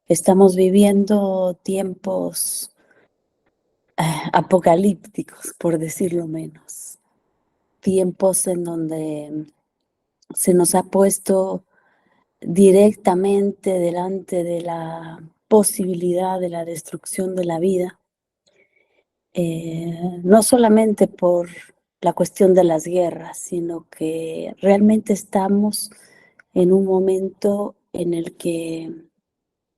Estamos viviendo tiempos apocalípticos, por decirlo menos. Tiempos en donde se nos ha puesto directamente delante de la posibilidad de la destrucción de la vida, no solamente por la cuestión de las guerras, sino que realmente estamos en un momento en el que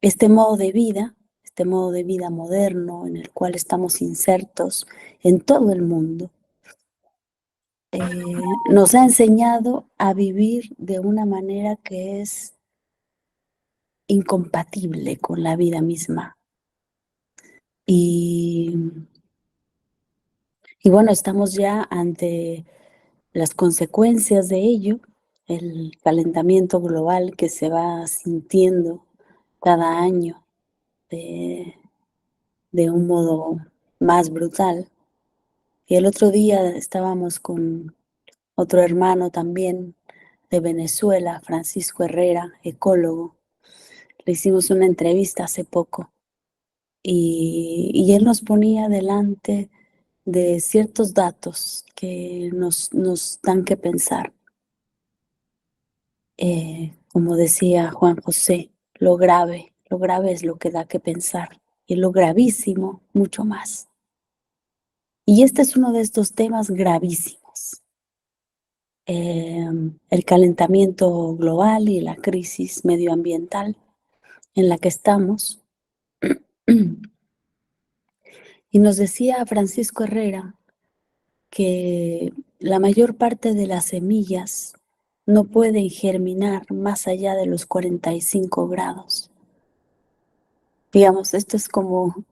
este modo de vida moderno en el cual estamos insertos en todo el mundo, nos ha enseñado a vivir de una manera que es incompatible con la vida misma. Y, y bueno, estamos ya ante las consecuencias de ello, el calentamiento global que se va sintiendo cada año de, de un modo más brutal. Y el otro día estábamos con otro hermano también de Venezuela, Francisco Herrera, ecólogo. Le hicimos una entrevista hace poco y él nos ponía delante de ciertos datos que nos dan que pensar. Como decía Juan José, lo grave es lo que da que pensar y lo gravísimo mucho más. Y este es uno de estos temas gravísimos. El calentamiento global y la crisis medioambiental en la que estamos. Y nos decía Francisco Herrera que la mayor parte de las semillas no pueden germinar más allá de los 45 grados. Digamos, esto es como,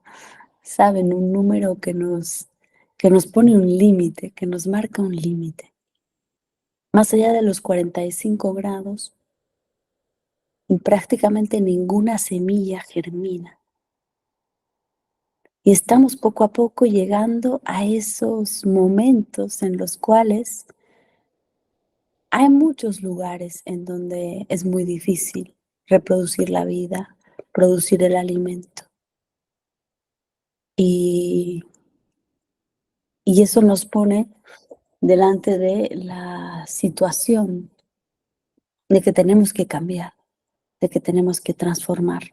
saben, un número que nos pone un límite, que nos marca un límite. Más allá de los 45 grados, prácticamente ninguna semilla germina. Y estamos poco a poco llegando a esos momentos en los cuales hay muchos lugares en donde es muy difícil reproducir la vida, producir el alimento. Y eso nos pone delante de la situación de que tenemos que cambiar, de que tenemos que transformar.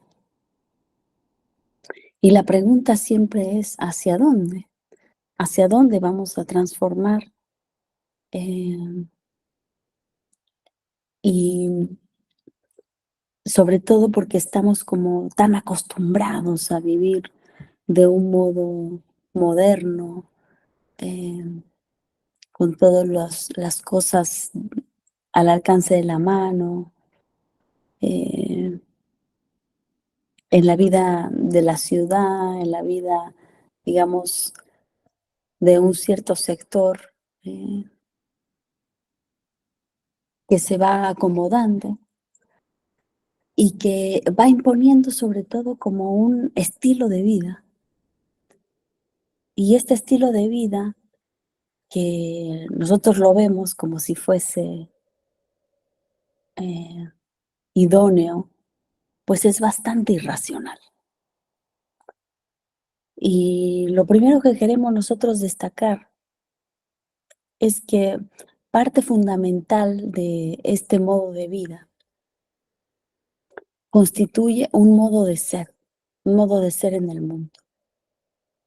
Y la pregunta siempre es, ¿hacia dónde? ¿Hacia dónde vamos a transformar? Y sobre todo porque estamos como tan acostumbrados a vivir de un modo moderno, eh, con todas las cosas al alcance de la mano, eh, en la vida de la ciudad, en la vida, digamos, de un cierto sector que se va acomodando y que va imponiendo sobre todo como un estilo de vida. Y este estilo de vida que nosotros lo vemos como si fuese eh, idóneo, pues es bastante irracional. Y lo primero que queremos nosotros destacar es que parte fundamental de este modo de vida constituye un modo de ser en el mundo.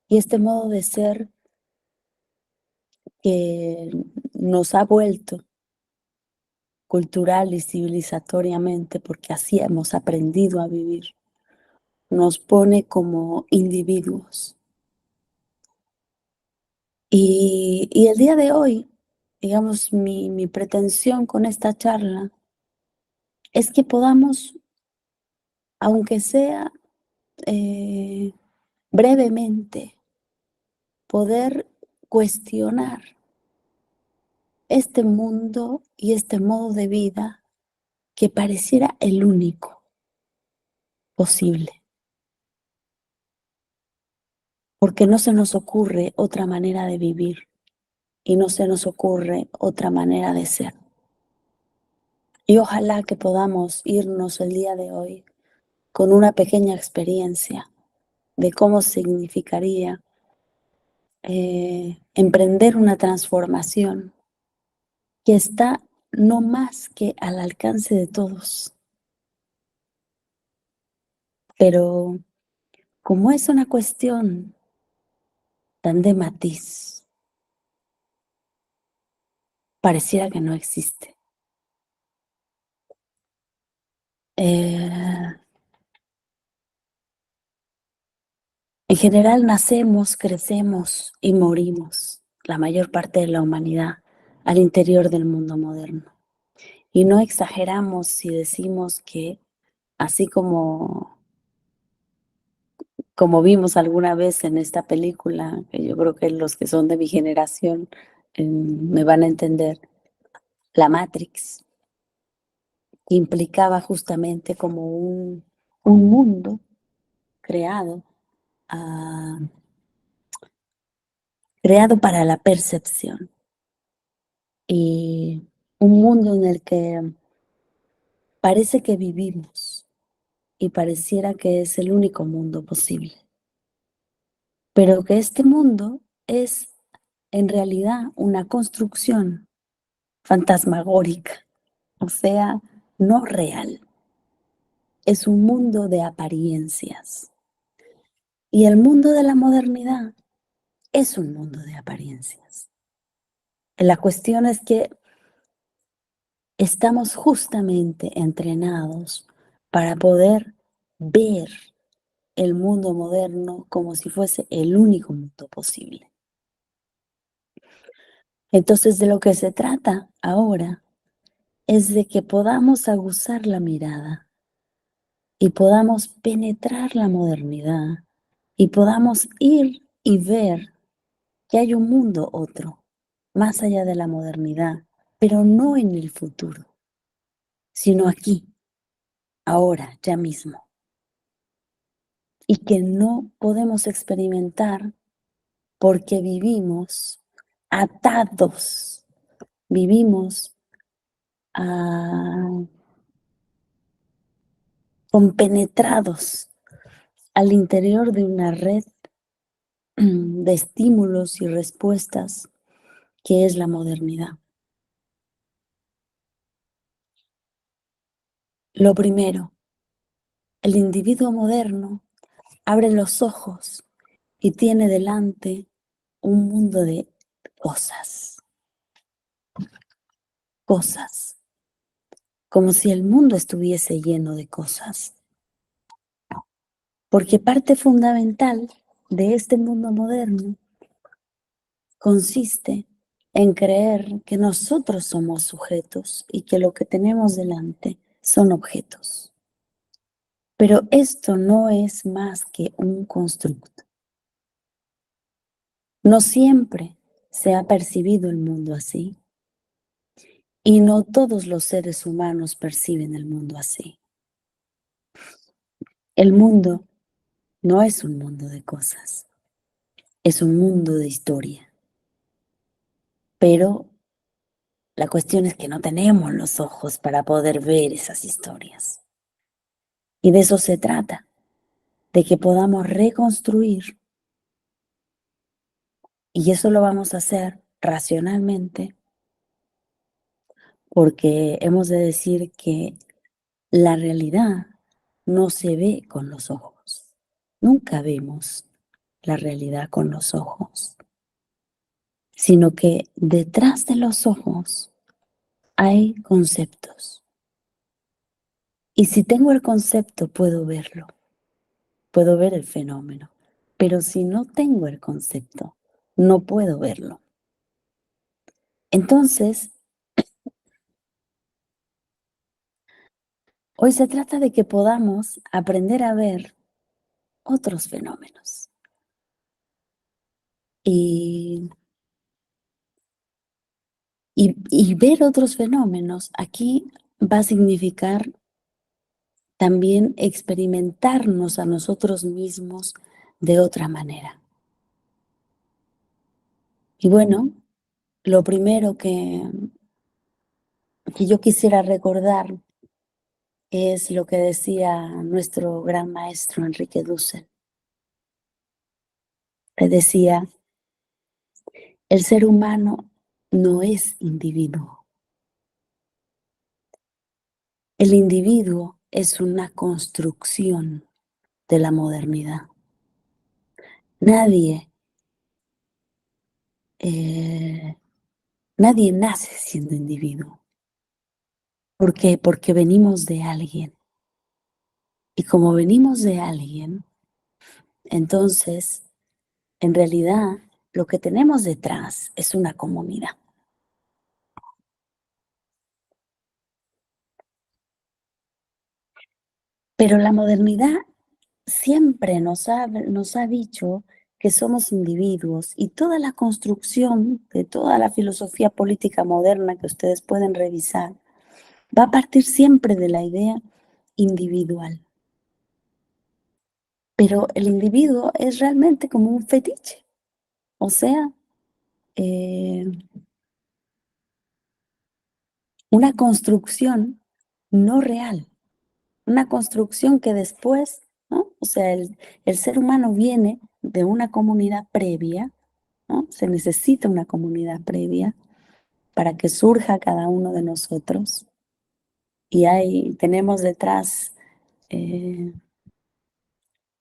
Y este modo de ser que nos ha vuelto cultural y civilizatoriamente, porque así hemos aprendido a vivir, nos pone como individuos. Y el día de hoy, digamos, mi pretensión con esta charla es que podamos, aunque sea brevemente, poder cuestionar este mundo y este modo de vida que pareciera el único posible, porque no se nos ocurre otra manera de vivir y no se nos ocurre otra manera de ser. Y ojalá que podamos irnos el día de hoy con una pequeña experiencia de cómo significaría emprender una transformación que está no más que al alcance de todos. Pero como es una cuestión tan de matiz, pareciera que no existe. Eh, en general nacemos, crecemos y morimos, la mayor parte de la humanidad, al interior del mundo moderno. Y no exageramos si decimos que así como vimos alguna vez en esta película, que yo creo que los que son de mi generación me van a entender, la Matrix, que implicaba justamente como un mundo creado, ah, creado para la percepción y un mundo en el que parece que vivimos y pareciera que es el único mundo posible, pero que este mundo es en realidad una construcción fantasmagórica, o sea, no real. Es un mundo de apariencias. Y el mundo de la modernidad es un mundo de apariencias. La cuestión es que estamos justamente entrenados para poder ver el mundo moderno como si fuese el único mundo posible. Entonces, de lo que se trata ahora es de que podamos aguzar la mirada y podamos penetrar la modernidad y podamos ir y ver que hay un mundo otro, más allá de la modernidad, pero no en el futuro, sino aquí, ahora, ya mismo, y que no podemos experimentar porque vivimos atados, vivimos ah, compenetrados al interior de una red de estímulos y respuestas que es la modernidad. Lo primero, el individuo moderno abre los ojos y tiene delante un mundo de cosas, cosas, como si el mundo estuviese lleno de cosas. Porque parte fundamental de este mundo moderno consiste en creer que nosotros somos sujetos y que lo que tenemos delante son objetos. Pero esto no es más que un constructo. No siempre se ha percibido el mundo así y no todos los seres humanos perciben el mundo así. El mundo no es un mundo de cosas, es un mundo de historia. Pero la cuestión es que no tenemos los ojos para poder ver esas historias. Y de eso se trata, de que podamos reconstruir. Y eso lo vamos a hacer racionalmente porque hemos de decir que la realidad no se ve con los ojos. Nunca vemos la realidad con los ojos, sino que detrás de los ojos hay conceptos. Y si tengo el concepto, puedo verlo, puedo ver el fenómeno. Pero si no tengo el concepto, no puedo verlo. Entonces, hoy se trata de que podamos aprender a ver otros fenómenos. Y, y ver otros fenómenos aquí va a significar también experimentarnos a nosotros mismos de otra manera. Y bueno, lo primero que yo quisiera recordar Es lo que decía nuestro gran maestro Enrique Dussel. Te decía, el ser humano no es individuo. El individuo es una construcción de la modernidad. Nadie, eh, nadie nace siendo individuo. ¿Por qué? Porque venimos de alguien. Y como venimos de alguien, entonces, en realidad, lo que tenemos detrás es una comunidad. Pero la modernidad siempre nos ha dicho que somos individuos y toda la construcción de toda la filosofía política moderna que ustedes pueden revisar va a partir siempre de la idea individual. Pero el individuo es realmente como un fetiche, o sea, eh, una construcción no real, una construcción que después, ¿no? O sea, el ser humano viene de una comunidad previa, ¿no? Se necesita una comunidad previa para que surja cada uno de nosotros. Y tenemos detrás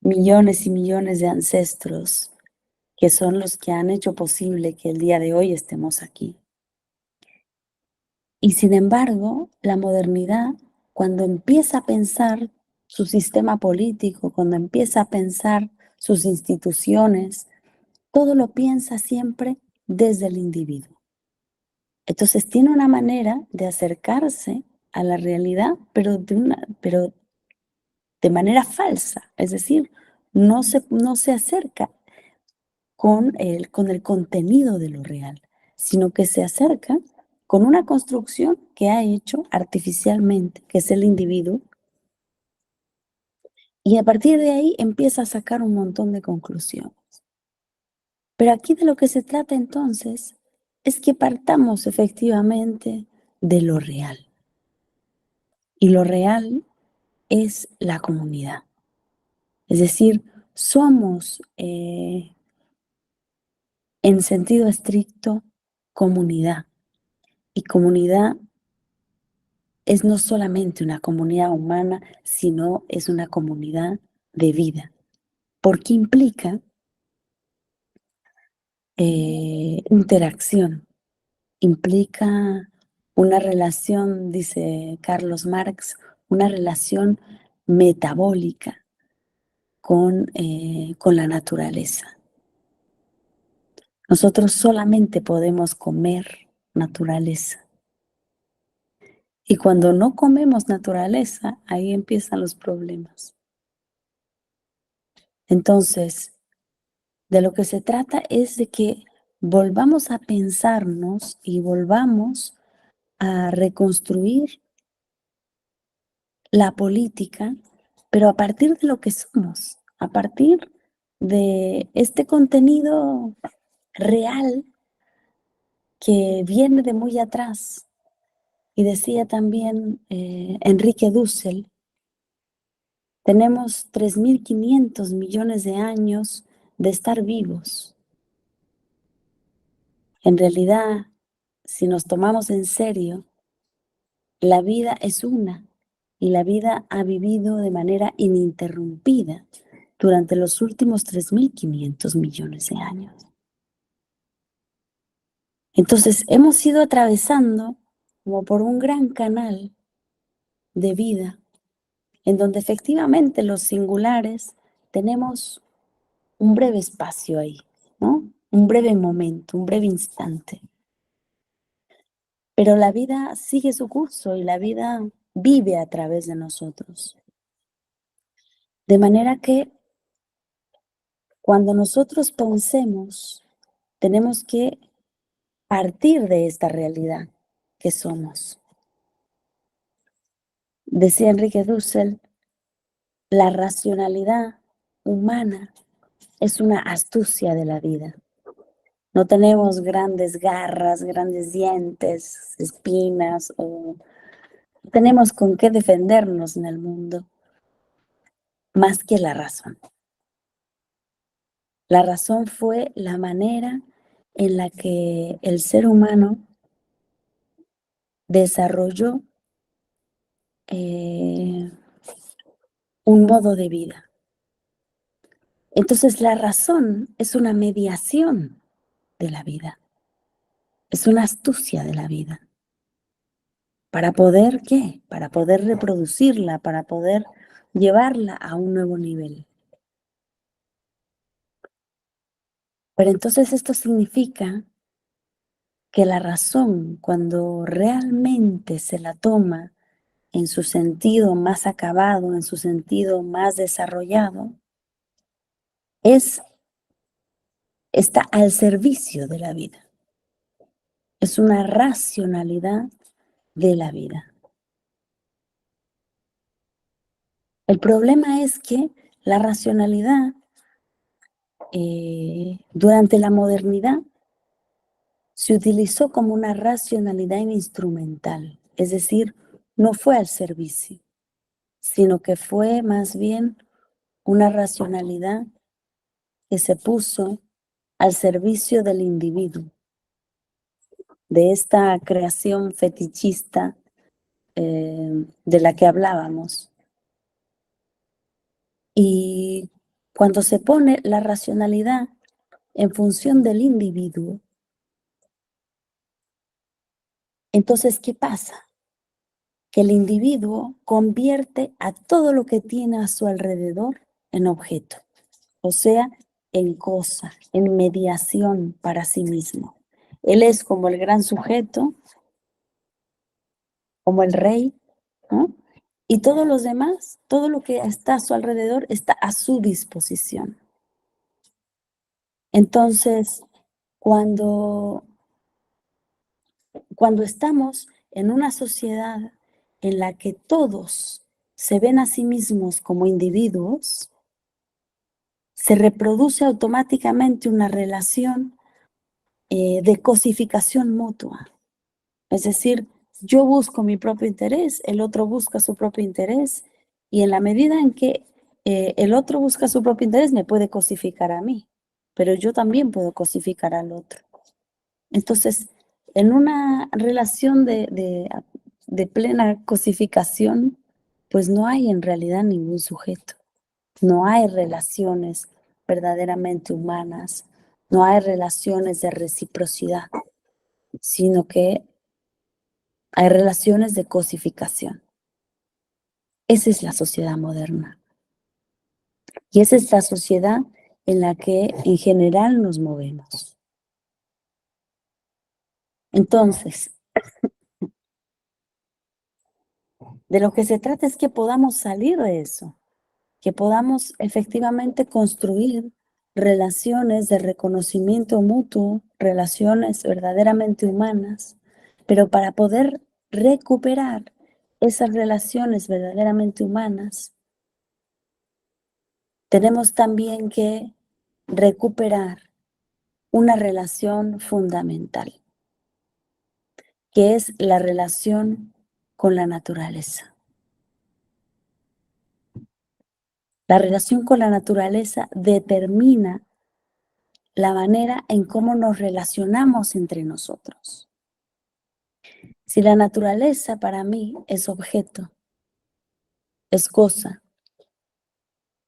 millones y millones de ancestros que son los que han hecho posible que el día de hoy estemos aquí. Y sin embargo, la modernidad, cuando empieza a pensar su sistema político, cuando empieza a pensar sus instituciones, todo lo piensa siempre desde el individuo. Entonces tiene una manera de acercarse a la realidad, pero de manera falsa, es decir, no se acerca con el contenido de lo real, sino que se acerca con una construcción que ha hecho artificialmente, que es el individuo, y a partir de ahí empieza a sacar un montón de conclusiones. Pero aquí de lo que se trata entonces es que partamos efectivamente de lo real. Y lo real es la comunidad. Es decir, somos en sentido estricto comunidad. Y comunidad es no solamente una comunidad humana, sino es una comunidad de vida, porque implica interacción, implica una relación, dice Carlos Marx, una relación metabólica con la naturaleza. Nosotros solamente podemos comer naturaleza. Y cuando no comemos naturaleza, ahí empiezan los problemas. Entonces, de lo que se trata es de que volvamos a pensarnos y volvamos a reconstruir la política, pero a partir de lo que somos, a partir de este contenido real que viene de muy atrás. Y decía también Enrique Dussel, tenemos 3.500 millones de años de estar vivos. En realidad, si nos tomamos en serio, la vida es una y la vida ha vivido de manera ininterrumpida durante los últimos 3.500 millones de años. Entonces, hemos ido atravesando como por un gran canal de vida en donde efectivamente los singulares tenemos un breve espacio ahí, ¿no? Un breve momento, un breve instante. Pero la vida sigue su curso y la vida vive a través de nosotros. De manera que cuando nosotros pensemos, tenemos que partir de esta realidad que somos. Decía Enrique Dussel, la racionalidad humana es una astucia de la vida. No tenemos grandes garras, grandes dientes, espinas o tenemos con qué defendernos en el mundo, más que la razón. La razón fue la manera en la que el ser humano desarrolló un modo de vida. Entonces la razón es una mediación de la vida, es una astucia de la vida. ¿Para poder qué? Para poder reproducirla, para poder llevarla a un nuevo nivel. Pero entonces esto significa que la razón, cuando realmente se la toma en su sentido más acabado, en su sentido más desarrollado, está al servicio de la vida. Es una racionalidad de la vida. El problema es que la racionalidad durante la modernidad se utilizó como una racionalidad instrumental, es decir, no fue al servicio, sino que fue más bien una racionalidad que se puso al servicio del individuo, de esta creación fetichista de la que hablábamos. Y cuando se pone la racionalidad en función del individuo, entonces, ¿qué pasa? Que el individuo convierte a todo lo que tiene a su alrededor en objeto, o sea, en cosa, en mediación para sí mismo. Él es como el gran sujeto, como el rey, ¿no? Y todos los demás, todo lo que está a su alrededor está a su disposición. Entonces, cuando estamos en una sociedad en la que todos se ven a sí mismos como individuos, se reproduce automáticamente una relación de cosificación mutua. Es decir, yo busco mi propio interés, el otro busca su propio interés, y en la medida en que el otro busca su propio interés, me puede cosificar a mí, pero yo también puedo cosificar al otro. Entonces, en una relación de plena cosificación, pues no hay en realidad ningún sujeto, no hay relaciones verdaderamente humanas, no hay relaciones de reciprocidad, sino que hay relaciones de cosificación. Esa es la sociedad moderna. Y esa es la sociedad en la que en general nos movemos. Entonces, de lo que se trata es que podamos salir de eso, que podamos efectivamente construir relaciones de reconocimiento mutuo, relaciones verdaderamente humanas, pero para poder recuperar esas relaciones verdaderamente humanas, tenemos también que recuperar una relación fundamental, que es la relación con la naturaleza. La relación con la naturaleza determina la manera en cómo nos relacionamos entre nosotros. Si la naturaleza para mí es objeto, es cosa,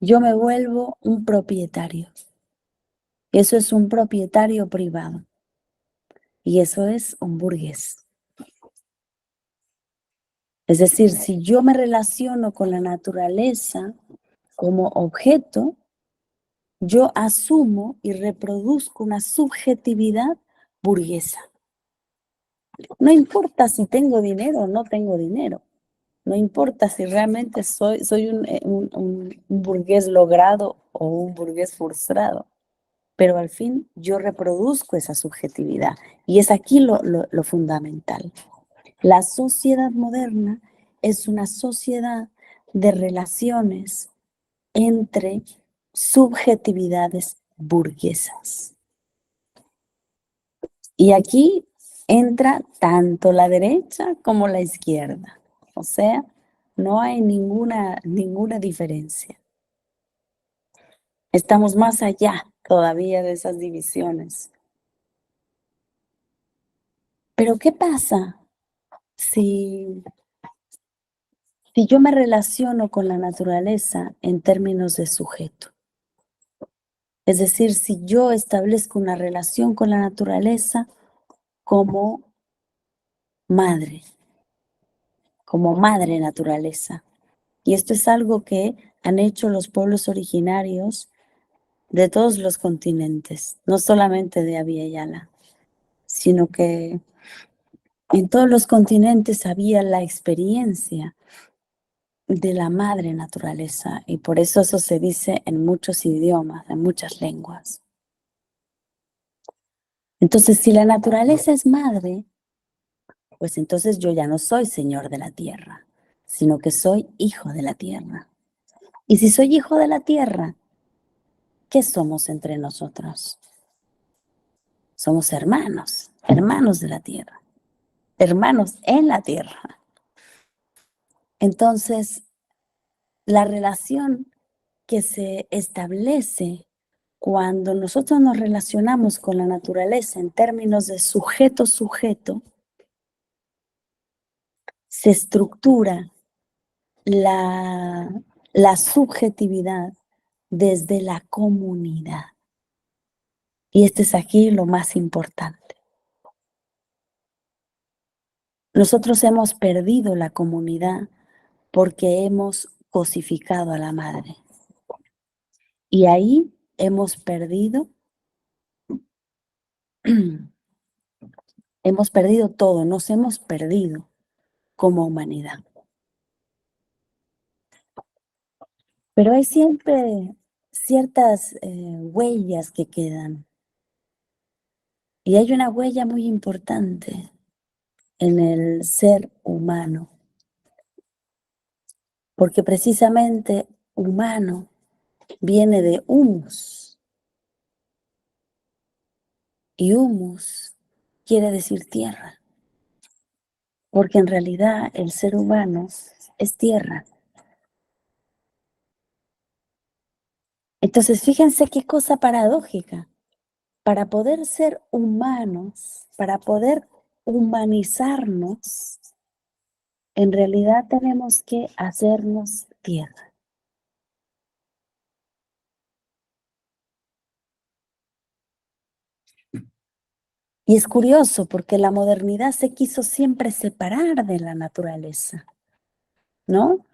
yo me vuelvo un propietario. Eso es un propietario privado. Y eso es un burgués. Es decir, si yo me relaciono con la naturaleza como objeto, yo asumo y reproduzco una subjetividad burguesa. No importa si tengo dinero o no tengo dinero. No importa si realmente soy un burgués logrado o un burgués frustrado. Pero al fin yo reproduzco esa subjetividad. Y es aquí lo fundamental. La sociedad moderna es una sociedad de relaciones entre subjetividades burguesas. Y aquí entra tanto la derecha como la izquierda. O sea, no hay ninguna diferencia. Estamos más allá todavía de esas divisiones. Pero, ¿qué pasa si yo me relaciono con la naturaleza en términos de sujeto? Es decir, si yo establezco una relación con la naturaleza como madre, como madre naturaleza. Y esto es algo que han hecho los pueblos originarios de todos los continentes, no solamente de Abya Yala, sino que en todos los continentes había la experiencia de la madre naturaleza, y por eso se dice en muchos idiomas, en muchas lenguas. Entonces, si la naturaleza es madre, pues entonces yo ya no soy señor de la tierra, sino que soy hijo de la tierra. Y si soy hijo de la tierra, ¿qué somos entre nosotros? Somos hermanos, hermanos de la tierra, hermanos en la tierra. Entonces, la relación que se establece cuando nosotros nos relacionamos con la naturaleza en términos de sujeto-sujeto, se estructura la subjetividad desde la comunidad. Y este es aquí lo más importante. Nosotros hemos perdido la comunidad porque hemos cosificado a la madre. Y ahí hemos perdido todo, nos hemos perdido como humanidad. Pero hay siempre ciertas huellas que quedan. Y hay una huella muy importante en el ser humano. Porque precisamente humano viene de humus. Y humus quiere decir tierra. Porque en realidad el ser humano es tierra. Entonces, fíjense qué cosa paradójica. Para poder ser humanos, para poder humanizarnos, en realidad tenemos que hacernos tierra. Y es curioso porque la modernidad se quiso siempre separar de la naturaleza, ¿no?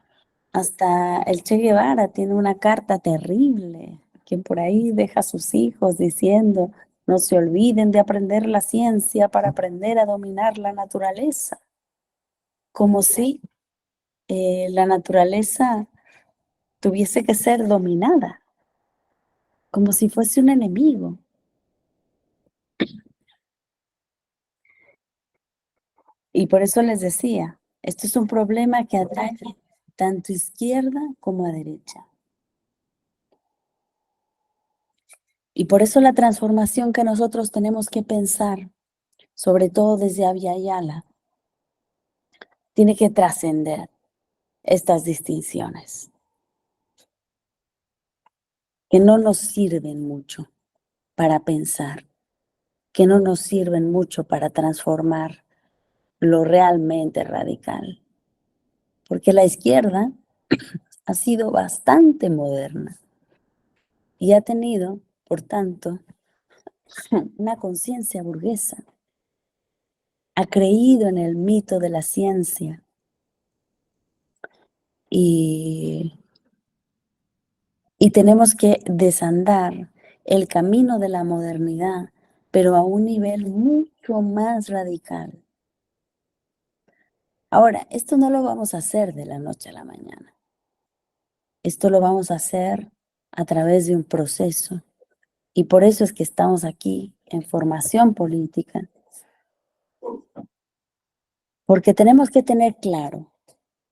Hasta el Che Guevara tiene una carta terrible, que por ahí deja a sus hijos diciendo, no se olviden de aprender la ciencia para aprender a dominar la naturaleza. Como si la naturaleza tuviese que ser dominada, como si fuese un enemigo. Y por eso les decía, esto es un problema que atañe tanto a izquierda como a derecha. Y por eso la transformación que nosotros tenemos que pensar, sobre todo desde Abya Yala, tiene que trascender estas distinciones, que no nos sirven mucho para pensar, que no nos sirven mucho para transformar lo realmente radical. Porque la izquierda ha sido bastante moderna y ha tenido, por tanto, una conciencia burguesa. Ha creído en el mito de la ciencia y tenemos que desandar el camino de la modernidad, pero a un nivel mucho más radical. Ahora, esto no lo vamos a hacer de la noche a la mañana. Esto lo vamos a hacer a través de un proceso. Y por eso es que estamos aquí en formación política. Porque tenemos que tener claro,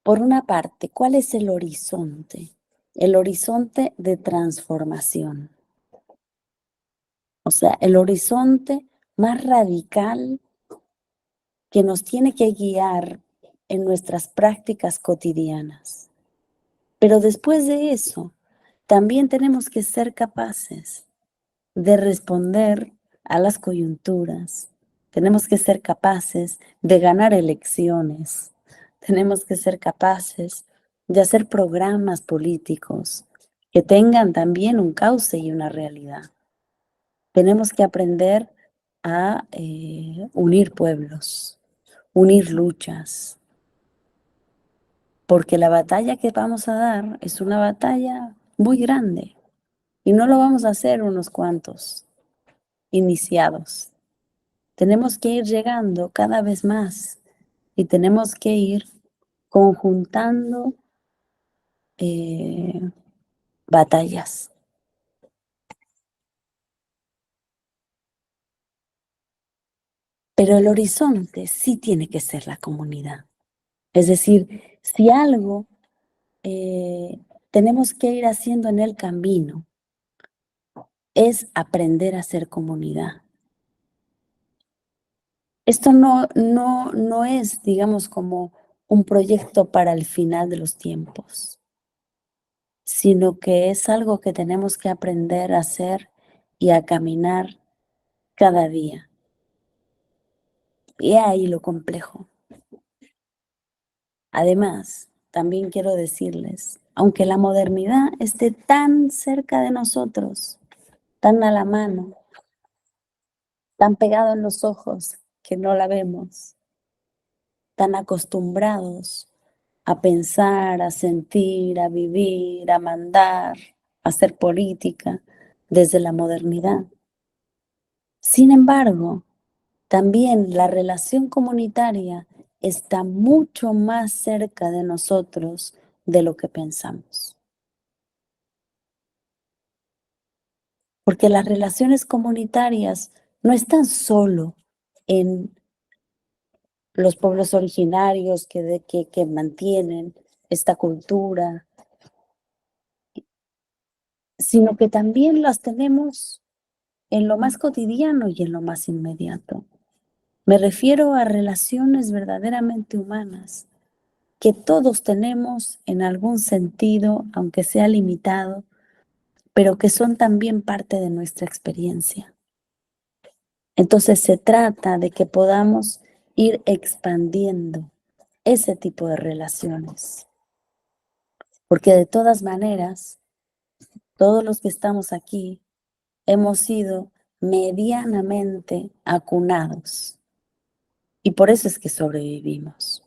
por una parte, cuál es el horizonte de transformación. O sea, el horizonte más radical que nos tiene que guiar en nuestras prácticas cotidianas. Pero después de eso, también tenemos que ser capaces de responder a las coyunturas. Tenemos que ser capaces de ganar elecciones. Tenemos que ser capaces de hacer programas políticos que tengan también un cauce y una realidad. Tenemos que aprender a unir pueblos, unir luchas, porque la batalla que vamos a dar es una batalla muy grande y no lo vamos a hacer unos cuantos iniciados. Tenemos que ir llegando cada vez más y tenemos que ir conjuntando batallas. Pero el horizonte sí tiene que ser la comunidad. Es decir, si algo tenemos que ir haciendo en el camino es aprender a ser comunidad. Esto no es, digamos, como un proyecto para el final de los tiempos, sino que es algo que tenemos que aprender a hacer y a caminar cada día. Y ahí lo complejo. Además, también quiero decirles, aunque la modernidad esté tan cerca de nosotros, tan a la mano, tan pegado en los ojos que no la vemos, tan acostumbrados a pensar, a sentir, a vivir, a mandar, a hacer política desde la modernidad. Sin embargo, también la relación comunitaria está mucho más cerca de nosotros de lo que pensamos. Porque las relaciones comunitarias no están solo en los pueblos originarios que mantienen esta cultura, sino que también las tenemos en lo más cotidiano y en lo más inmediato. Me refiero a relaciones verdaderamente humanas que todos tenemos en algún sentido, aunque sea limitado, pero que son también parte de nuestra experiencia. Entonces se trata de que podamos ir expandiendo ese tipo de relaciones, porque de todas maneras, todos los que estamos aquí hemos sido medianamente acunados y por eso es que sobrevivimos.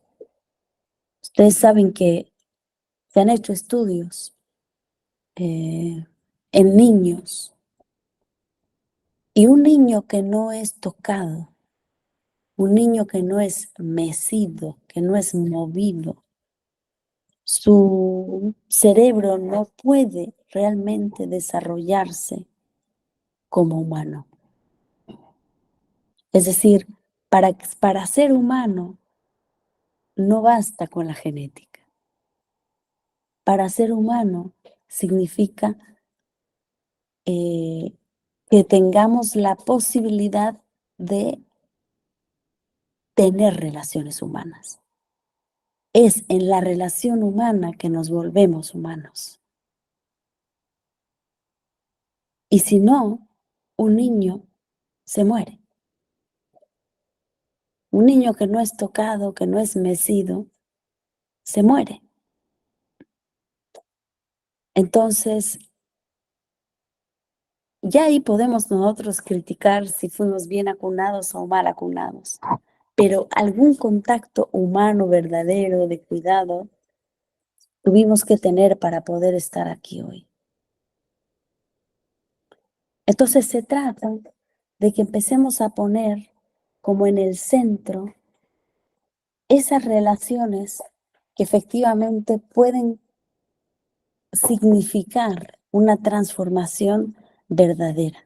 Ustedes saben que se han hecho estudios en niños y un niño que no es tocado, un niño que no es mecido, que no es movido, su cerebro no puede realmente desarrollarse como humano. Es decir, para ser humano no basta con la genética. Para ser humano significa que tengamos la posibilidad de tener relaciones humanas. Es en la relación humana que nos volvemos humanos. Y si no, un niño se muere. Un niño que no es tocado, que no es mecido, se muere. Entonces, ya ahí podemos nosotros criticar si fuimos bien acunados o mal acunados. Pero algún contacto humano verdadero de cuidado tuvimos que tener para poder estar aquí hoy. Entonces se trata de que empecemos a poner como en el centro esas relaciones que efectivamente pueden significar una transformación verdadera.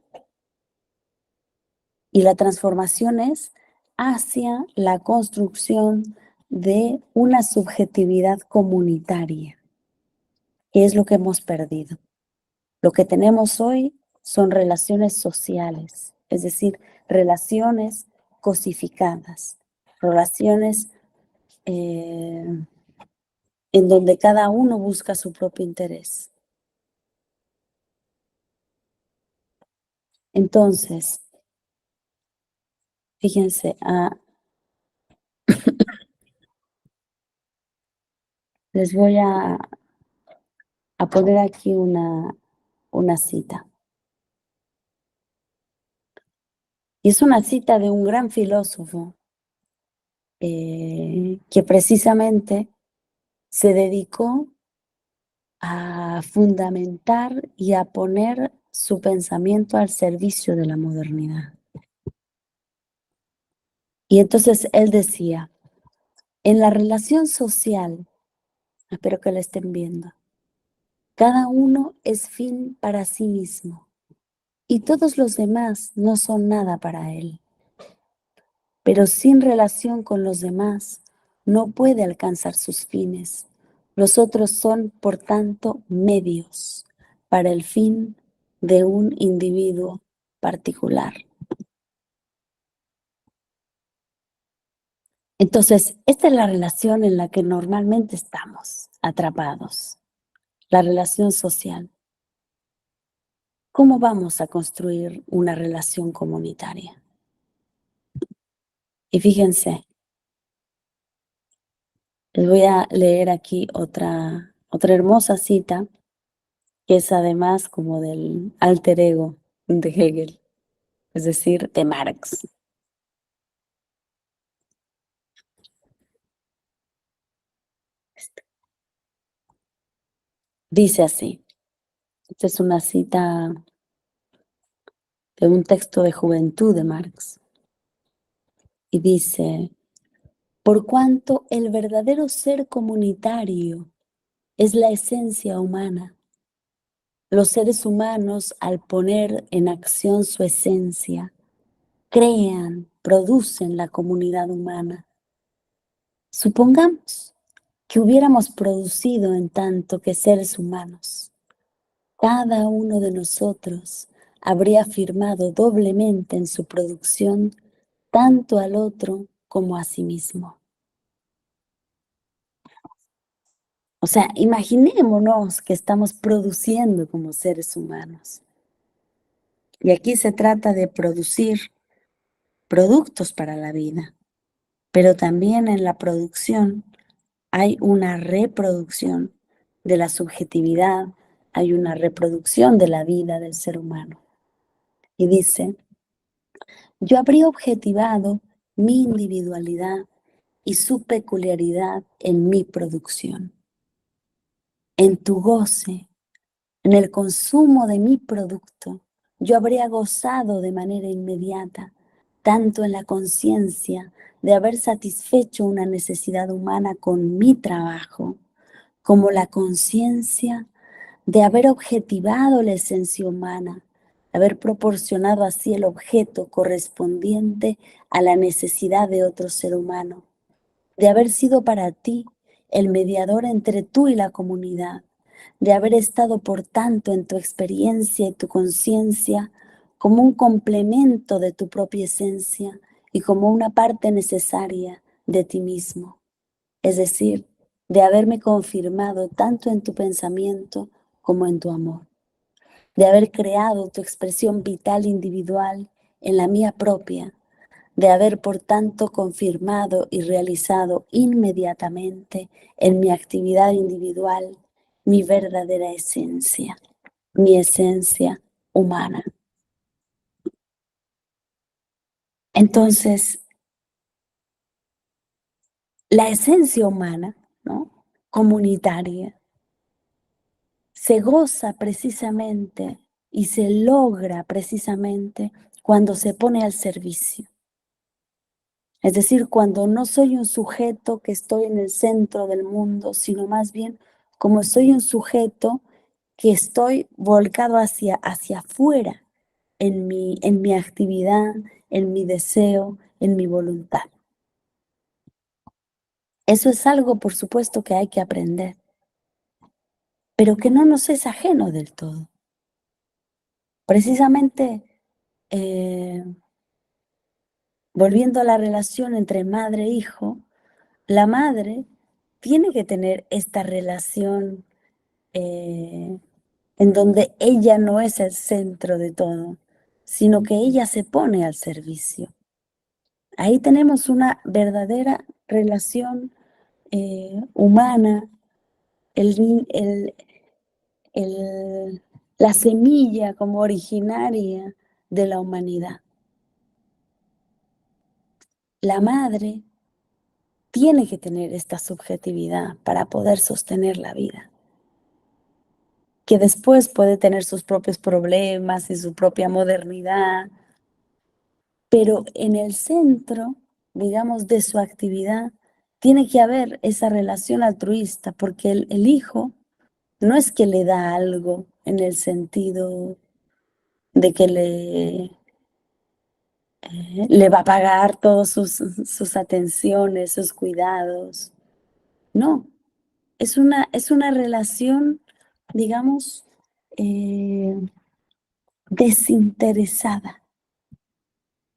Y la transformación es hacia la construcción de una subjetividad comunitaria, que es lo que hemos perdido. Lo que tenemos hoy son relaciones sociales, es decir, relaciones cosificadas, relaciones en donde cada uno busca su propio interés. Entonces, fíjense, les voy a poner aquí una cita. Y es una cita de un gran filósofo que precisamente se dedicó a fundamentar y a poner su pensamiento al servicio de la modernidad. Y entonces él decía, en la relación social, espero que la estén viendo, cada uno es fin para sí mismo y todos los demás no son nada para él. Pero sin relación con los demás no puede alcanzar sus fines. Los otros son, por tanto, medios para el fin de un individuo particular. Entonces, esta es la relación en la que normalmente estamos atrapados, la relación social. ¿Cómo vamos a construir una relación comunitaria? Y fíjense, les voy a leer aquí otra hermosa cita que es además como del alter ego de Hegel, es decir, de Marx. Dice así, esta es una cita de un texto de Juventud de Marx, y dice, por cuanto el verdadero ser comunitario es la esencia humana, los seres humanos, al poner en acción su esencia, crean, producen la comunidad humana. Supongamos que hubiéramos producido en tanto que seres humanos. Cada uno de nosotros habría firmado doblemente en su producción tanto al otro como a sí mismo. O sea, imaginémonos que estamos produciendo como seres humanos. Y aquí se trata de producir productos para la vida, pero también en la producción hay una reproducción de la subjetividad, hay una reproducción de la vida del ser humano. Y dice, yo habría objetivado mi individualidad y su peculiaridad en mi producción, en tu goce, en el consumo de mi producto. Yo habría gozado de manera inmediata, tanto en la conciencia de haber satisfecho una necesidad humana con mi trabajo, como la conciencia de haber objetivado la esencia humana, de haber proporcionado así el objeto correspondiente a la necesidad de otro ser humano, de haber sido para ti el mediador entre tú y la comunidad, de haber estado por tanto en tu experiencia y tu conciencia como un complemento de tu propia esencia y como una parte necesaria de ti mismo. Es decir, de haberme confirmado tanto en tu pensamiento como en tu amor, de haber creado tu expresión vital individual en la mía propia, de haber por tanto confirmado y realizado inmediatamente en mi actividad individual mi verdadera esencia, mi esencia humana. Entonces, la esencia humana, ¿no? Comunitaria, se goza precisamente y se logra precisamente cuando se pone al servicio. Es decir, cuando no soy un sujeto que estoy en el centro del mundo, sino más bien como soy un sujeto que estoy volcado hacia afuera en mi actividad, en mi deseo, en mi voluntad. Eso es algo, por supuesto, que hay que aprender, pero que no nos es ajeno del todo. Precisamente, volviendo a la relación entre madre e hijo, la madre tiene que tener esta relación en donde ella no es el centro de todo, sino que ella se pone al servicio. Ahí tenemos una verdadera relación humana, el, el, el, la semilla como originaria de la humanidad. La madre tiene que tener esta subjetividad para poder sostener la vida, que después puede tener sus propios problemas y su propia modernidad, pero en el centro, digamos, de su actividad, tiene que haber esa relación altruista, porque el hijo no es que le da algo en el sentido de que le va a pagar todas sus atenciones, sus cuidados. No, es una relación, digamos, eh, desinteresada.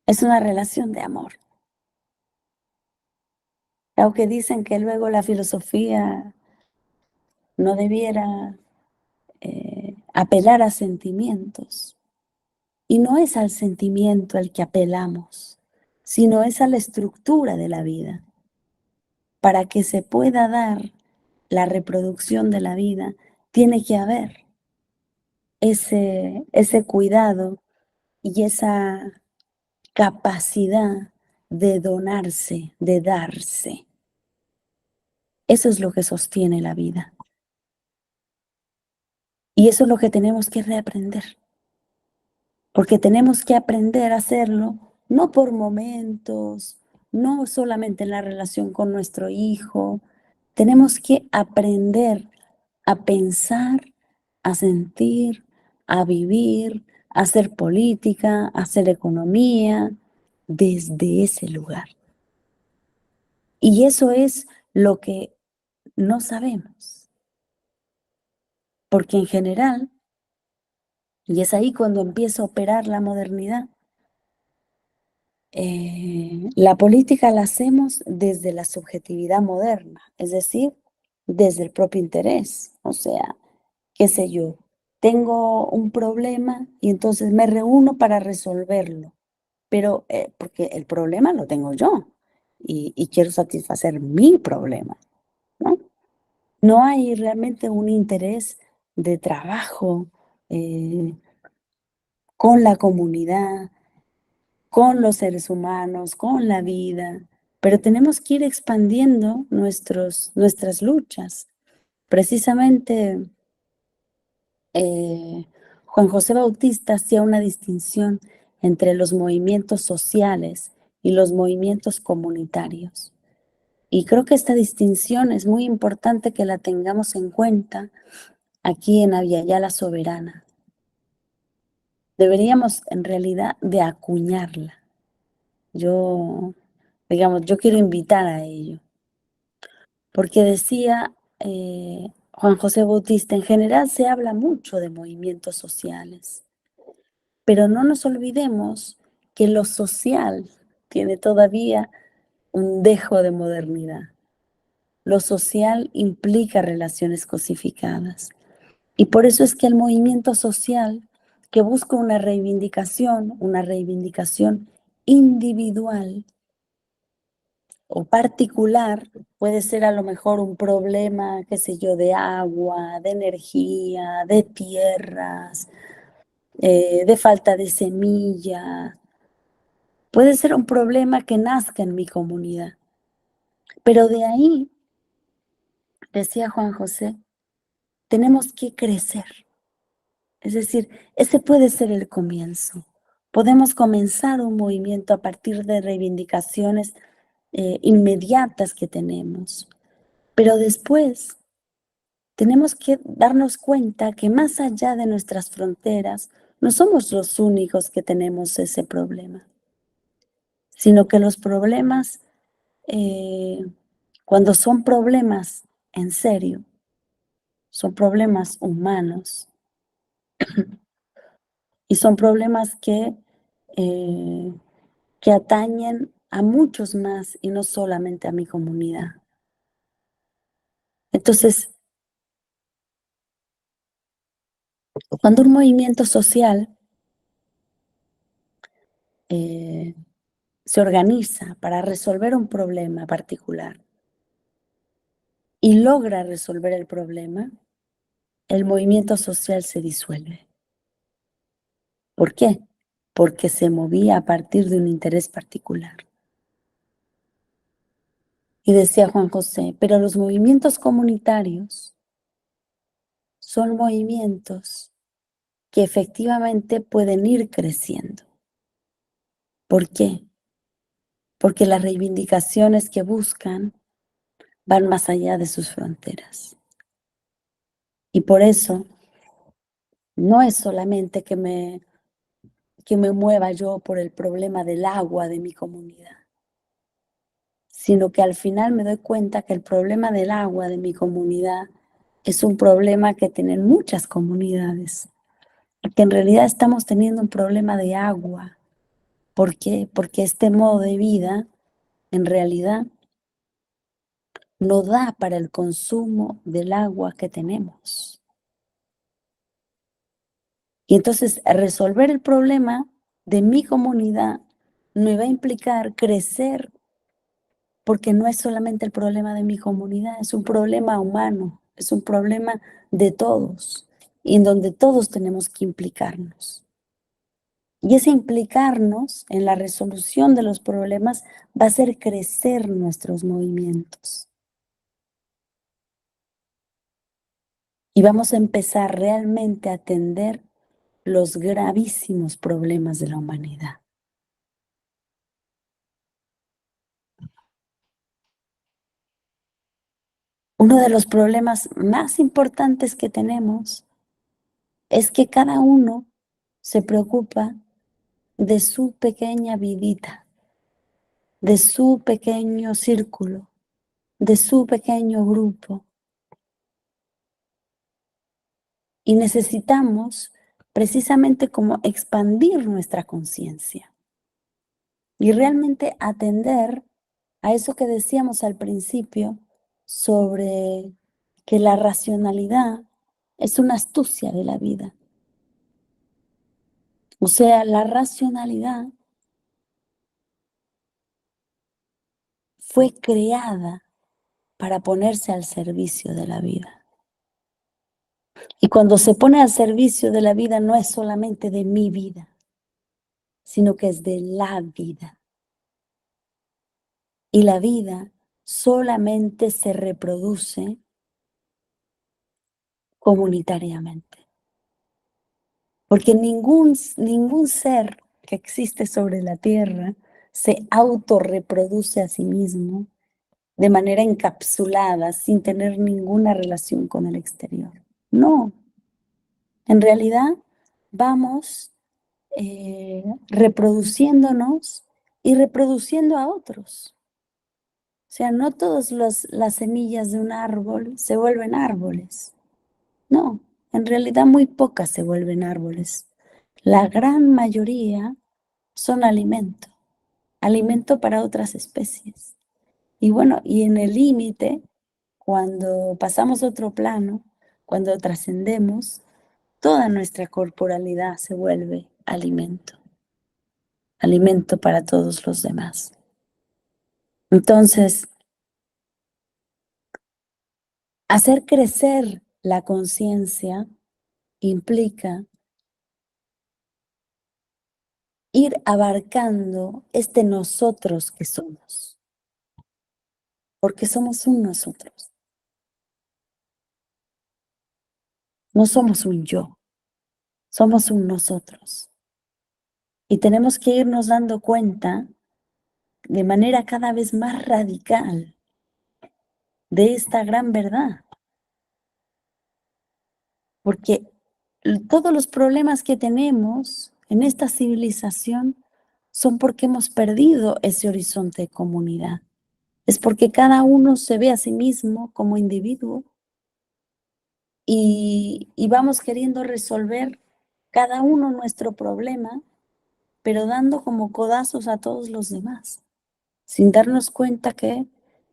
Es una relación de amor. Aunque dicen que luego la filosofía no debiera apelar a sentimientos. Y no es al sentimiento al que apelamos, sino es a la estructura de la vida. Para que se pueda dar la reproducción de la vida, tiene que haber ese cuidado y esa capacidad de donarse, de darse. Eso es lo que sostiene la vida. Y eso es lo que tenemos que reaprender, porque tenemos que aprender a hacerlo no por momentos, no solamente en la relación con nuestro hijo, tenemos que aprender a pensar, a sentir, a vivir, a hacer política, a hacer economía desde ese lugar. Y eso es lo que no sabemos, porque en general, y es ahí cuando empieza a operar la modernidad, la política la hacemos desde la subjetividad moderna, es decir, desde el propio interés. O sea, qué sé yo, tengo un problema y entonces me reúno para resolverlo, pero porque el problema lo tengo yo y quiero satisfacer mi problema, ¿no? No hay realmente un interés de trabajo eh, con la comunidad, con los seres humanos, con la vida, pero tenemos que ir expandiendo nuestras luchas. Precisamente Juan José Bautista hacía una distinción entre los movimientos sociales y los movimientos comunitarios. Y creo que esta distinción es muy importante que la tengamos en cuenta aquí en Aviala Soberana. Deberíamos en realidad de acuñarla. Yo, digamos, yo quiero invitar a ello, porque decía Juan José Bautista, en general se habla mucho de movimientos sociales, pero no nos olvidemos que lo social tiene todavía un dejo de modernidad. Lo social implica relaciones cosificadas. Y por eso es que el movimiento social que busca una reivindicación individual o particular, puede ser a lo mejor un problema, qué sé yo, de agua, de energía, de tierras, de falta de semilla. Puede ser un problema que nazca en mi comunidad. Pero de ahí, decía Juan José, tenemos que crecer. Es decir, ese puede ser el comienzo. Podemos comenzar un movimiento a partir de reivindicaciones inmediatas que tenemos. Pero después tenemos que darnos cuenta que más allá de nuestras fronteras, no somos los únicos que tenemos ese problema, sino que los problemas, cuando son problemas en serio, son problemas humanos y son problemas que atañen a muchos más y no solamente a mi comunidad. Entonces, cuando un movimiento social eh, se organiza para resolver un problema particular y logra resolver el problema, el movimiento social se disuelve. ¿Por qué? Porque se movía a partir de un interés particular. Y decía Juan José, pero los movimientos comunitarios son movimientos que efectivamente pueden ir creciendo. ¿Por qué? Porque las reivindicaciones que buscan van más allá de sus fronteras. Y por eso no es solamente que me mueva yo por el problema del agua de mi comunidad, sino que al final me doy cuenta que el problema del agua de mi comunidad es un problema que tienen muchas comunidades, y que en realidad estamos teniendo un problema de agua. ¿Por qué? Porque este modo de vida en realidad no da para el consumo del agua que tenemos. Y entonces resolver el problema de mi comunidad me va a implicar crecer, porque no es solamente el problema de mi comunidad, es un problema humano, es un problema de todos, y en donde todos tenemos que implicarnos. Y ese implicarnos en la resolución de los problemas va a hacer crecer nuestros movimientos. Y vamos a empezar realmente a atender los gravísimos problemas de la humanidad. Uno de los problemas más importantes que tenemos es que cada uno se preocupa de su pequeña vidita, de su pequeño círculo, de su pequeño grupo. Y necesitamos precisamente como expandir nuestra conciencia y realmente atender a eso que decíamos al principio sobre que la racionalidad es una astucia de la vida. O sea, la racionalidad fue creada para ponerse al servicio de la vida. Y cuando se pone al servicio de la vida no es solamente de mi vida, sino que es de la vida. Y la vida solamente se reproduce comunitariamente. Porque ningún ser que existe sobre la tierra se autorreproduce a sí mismo de manera encapsulada, sin tener ninguna relación con el exterior. No, en realidad vamos reproduciéndonos y reproduciendo a otros. O sea, no todas las semillas de un árbol se vuelven árboles. No, en realidad muy pocas se vuelven árboles. La gran mayoría son alimento, alimento para otras especies. Y bueno, y en el límite, cuando pasamos a otro plano, cuando trascendemos, toda nuestra corporalidad se vuelve alimento, alimento para todos los demás. Entonces, hacer crecer la conciencia implica ir abarcando este nosotros que somos, porque somos un nosotros, no somos un yo, somos un nosotros. Y tenemos que irnos dando cuenta de manera cada vez más radical de esta gran verdad, porque todos los problemas que tenemos en esta civilización son porque hemos perdido ese horizonte de comunidad. Es porque cada uno se ve a sí mismo como individuo y vamos queriendo resolver cada uno nuestro problema, pero dando como codazos a todos los demás, sin darnos cuenta que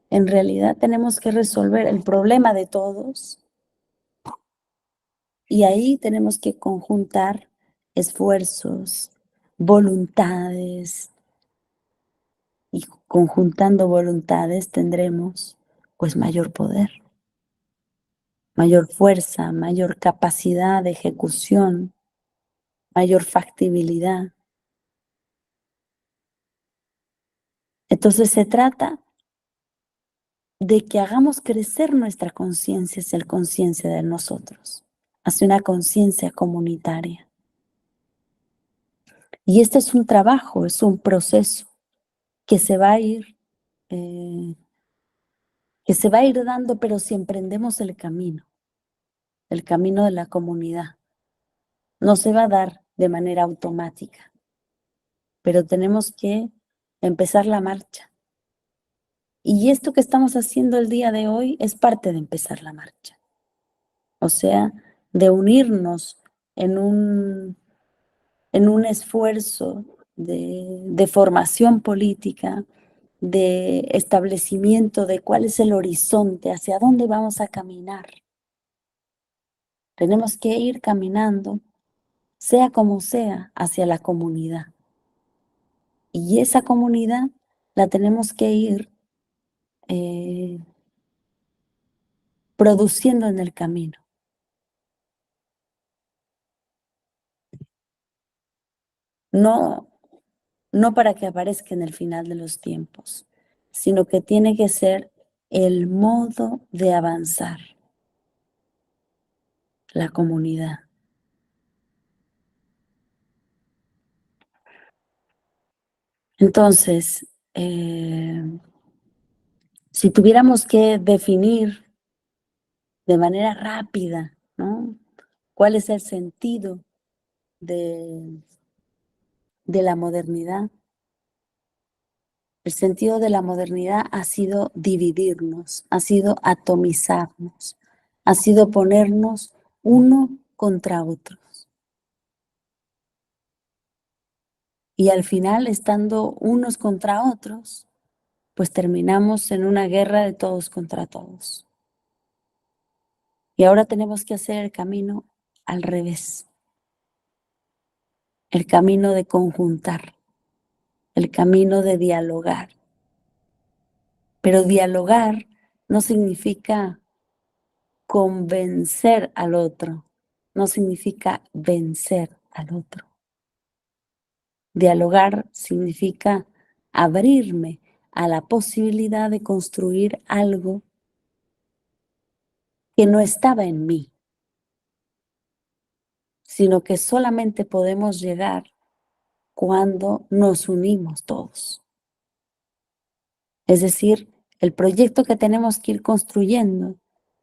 En realidad tenemos que resolver el problema de todos y ahí tenemos que conjuntar esfuerzos, voluntades, y conjuntando voluntades tendremos pues mayor poder, mayor fuerza, mayor capacidad de ejecución, mayor factibilidad. Entonces se trata de que hagamos crecer nuestra conciencia hacia la conciencia de nosotros, hacia una conciencia comunitaria. Y este es un trabajo, es un proceso que se va a ir, eh, que se va a ir dando, pero si emprendemos el camino de la comunidad, no se va a dar de manera automática, pero tenemos que empezar la marcha. Y esto que estamos haciendo el día de hoy es parte de empezar la marcha. O sea, de unirnos en un esfuerzo de formación política, de establecimiento de cuál es el horizonte, hacia dónde vamos a caminar. Tenemos que ir caminando, sea como sea, hacia la comunidad. Y esa comunidad la tenemos que ir produciendo en el camino. No, no para que aparezca en el final de los tiempos, sino que tiene que ser el modo de avanzar, la comunidad. Entonces, si tuviéramos que definir de manera rápida, ¿no? ¿Cuál es el sentido de, de la modernidad? El sentido de la modernidad ha sido dividirnos, ha sido atomizarnos, ha sido ponernos uno contra otros. Y al final, estando unos contra otros, pues terminamos en una guerra de todos contra todos. Y ahora tenemos que hacer el camino al revés, el camino de conjuntar, el camino de dialogar. Pero dialogar no significa convencer al otro, no significa vencer al otro. Dialogar significa abrirme a la posibilidad de construir algo que no estaba en mí, sino que solamente podemos llegar cuando nos unimos todos. Es decir, el proyecto que tenemos que ir construyendo,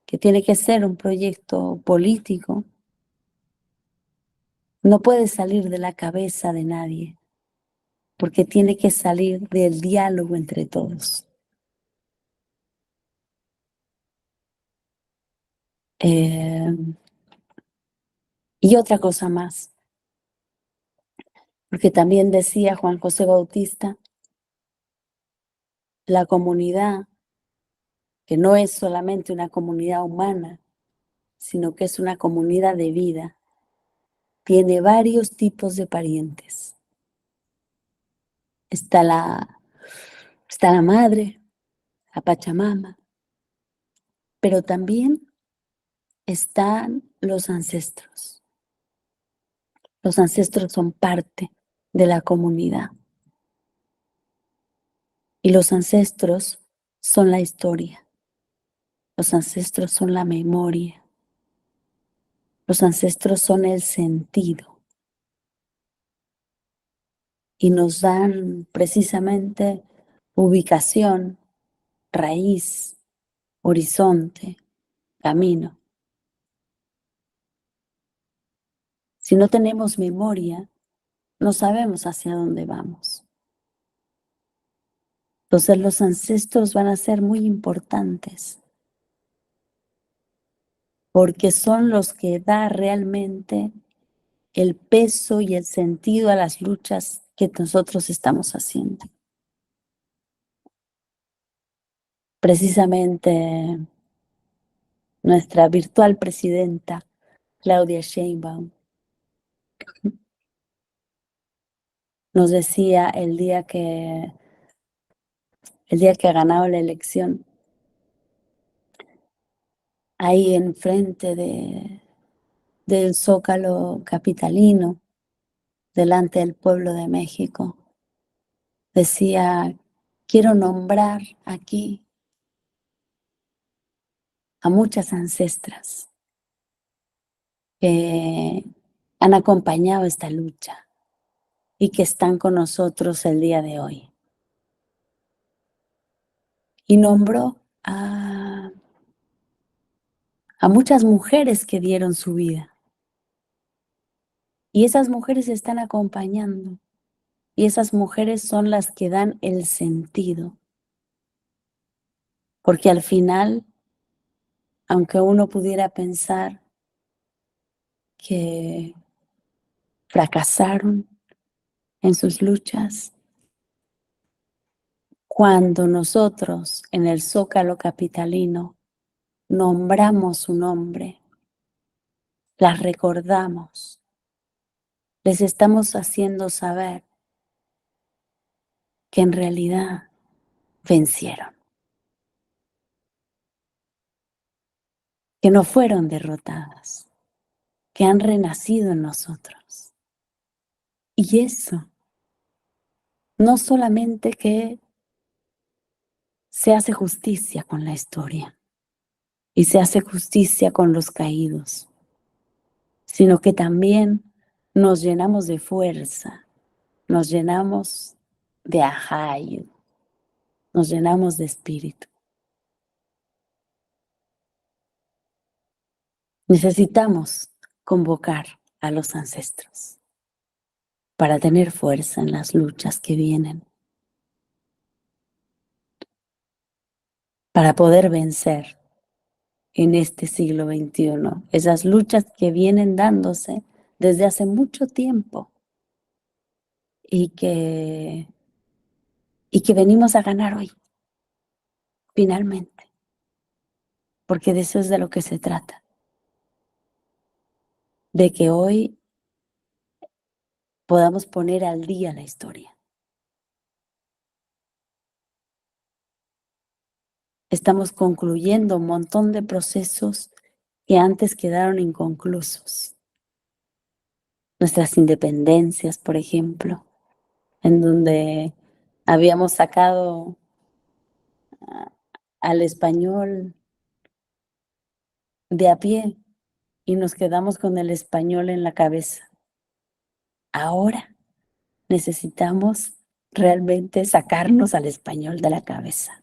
que tiene que ser un proyecto político, no puede salir de la cabeza de nadie, porque tiene que salir del diálogo entre todos. Y otra cosa más, porque también decía Juan José Bautista, la comunidad, que no es solamente una comunidad humana, sino que es una comunidad de vida, tiene varios tipos de parientes. Está la madre, la Pachamama, pero también están los ancestros. Los ancestros son parte de la comunidad. Y los ancestros son la historia. Los ancestros son la memoria. Los ancestros son el sentido. Y nos dan precisamente ubicación, raíz, horizonte, camino. Si no tenemos memoria, no sabemos hacia dónde vamos. Entonces los ancestros van a ser muy importantes porque son los que dan realmente el peso y el sentido a las luchas que nosotros estamos haciendo. Precisamente nuestra virtual presidenta, Claudia Sheinbaum, nos decía el día que ha ganado la elección, ahí enfrente del Zócalo capitalino, delante del pueblo de México, decía, quiero nombrar aquí a muchas ancestras que han acompañado esta lucha y que están con nosotros el día de hoy. Y nombró a muchas mujeres que dieron su vida. Y esas mujeres están acompañando. Y esas mujeres son las que dan el sentido. Porque al final, aunque uno pudiera pensar que fracasaron en sus luchas, cuando nosotros en el Zócalo capitalino nombramos su nombre, las recordamos, les estamos haciendo saber que en realidad vencieron, que no fueron derrotadas, que han renacido en nosotros. Y eso no solamente que se hace justicia con la historia y se hace justicia con los caídos, sino que también nos llenamos de fuerza, nos llenamos de ajayo, nos llenamos de espíritu. Necesitamos convocar a los ancestros para tener fuerza en las luchas que vienen, para poder vencer en este siglo XXI esas luchas que vienen dándose desde hace mucho tiempo y que venimos a ganar hoy, finalmente, porque de eso es de lo que se trata, de que hoy podamos poner al día la historia. Estamos concluyendo un montón de procesos que antes quedaron inconclusos. Nuestras independencias, por ejemplo, en donde habíamos sacado al español de a pie y nos quedamos con el español en la cabeza. Ahora necesitamos realmente sacarnos al español de la cabeza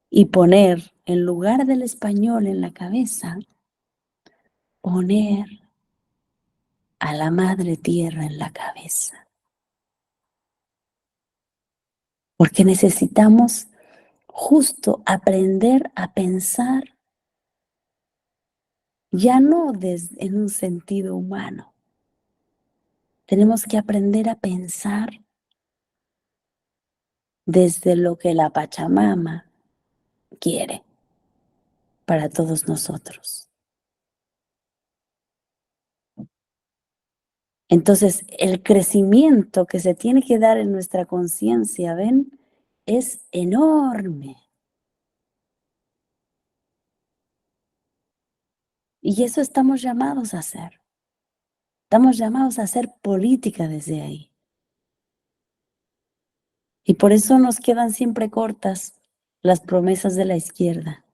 y poner, en lugar del español en la cabeza, poner a la madre tierra en la cabeza. Porque necesitamos justo aprender a pensar ya no en un sentido humano. Tenemos que aprender a pensar desde lo que la Pachamama quiere para todos nosotros. Entonces, el crecimiento que se tiene que dar en nuestra conciencia, ¿ven? Es enorme. Y eso estamos llamados a hacer. Estamos llamados a hacer política desde ahí. Y por eso nos quedan siempre cortas las promesas de la izquierda.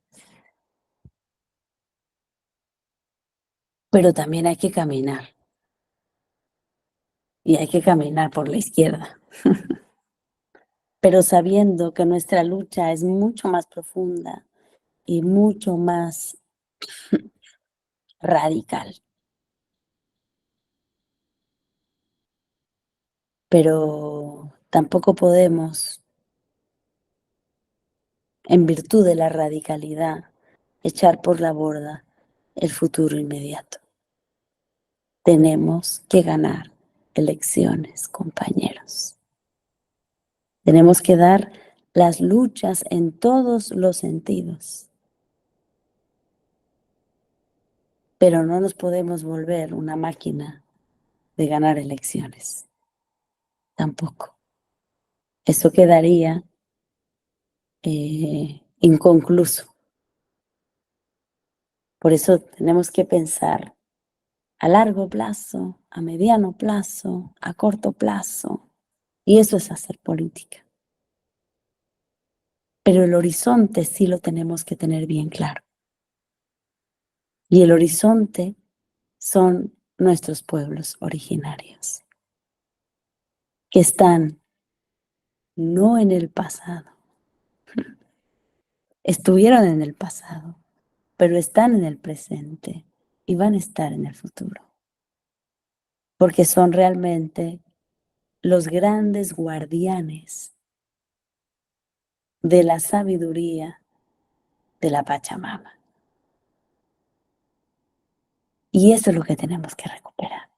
Pero también hay que caminar. Y hay que caminar por la izquierda. Pero sabiendo que nuestra lucha es mucho más profunda y mucho más radical. Pero tampoco podemos, en virtud de la radicalidad, echar por la borda el futuro inmediato. Tenemos que ganar elecciones, compañeros. Tenemos que dar las luchas en todos los sentidos. Pero no nos podemos volver una máquina de ganar elecciones, tampoco. Eso quedaría inconcluso. Por eso tenemos que pensar a largo plazo, a mediano plazo, a corto plazo, y eso es hacer política. Pero el horizonte sí lo tenemos que tener bien claro. Y el horizonte son nuestros pueblos originarios, que están no en el pasado, estuvieron en el pasado, pero están en el presente y van a estar en el futuro, porque son realmente los grandes guardianes de la sabiduría de la Pachamama. Y eso es lo que tenemos que recuperar.